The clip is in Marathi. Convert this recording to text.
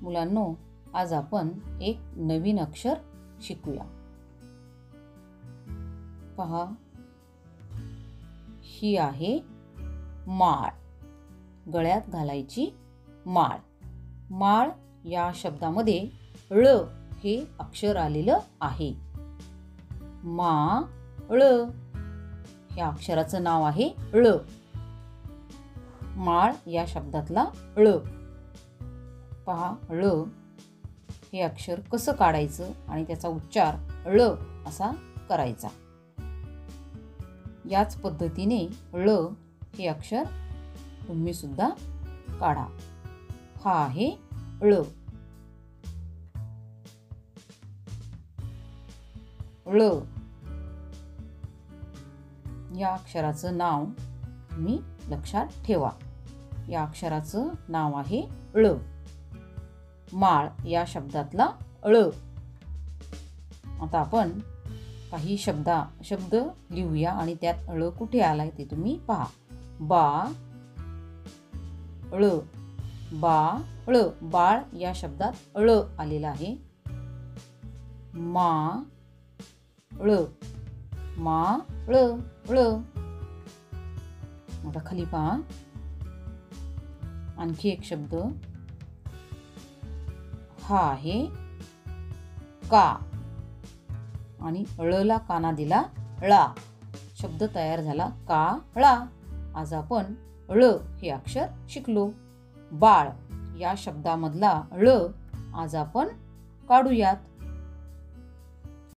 मुलांनो, आज आपण एक नवीन अक्षर शिकूया. पहा, ही आहे माळ. गळ्यात घालायची माळ. माळ या शब्दामध्ये ळ हे अक्षर आलेलं आहे. माळ या अक्षराचं नाव आहे ळ. माळ या शब्दातला ळ. पहा, ळ हे अक्षर कसं काढायचं आणि त्याचा उच्चार ळ असा करायचा. याच पद्धतीने ळ हे अक्षर तुम्ही सुद्धा काढा. हा आहे ळ. ळ या अक्षराचं नाव तुम्ही लक्षात ठेवा. या अक्षराचं नाव आहे ळ. माळ या शब्दातला ळ. आता आपण काही शब्द लिहूया आणि त्यात ळ कुठे आलाय ते तुम्ही पहा. बा ळ. बाळ. बाळ या शब्दात ळ आलेला आहे. माळ. माळ. ळ. आता खाली पहा, आणखी एक शब्द. हा आहे का आणि ळला काना दिला ळा. शब्द तयार झाला काळा. आज आपण ळ हे अक्षर शिकलो. बाळ या शब्दामधला ळ आज आपण काढूयात.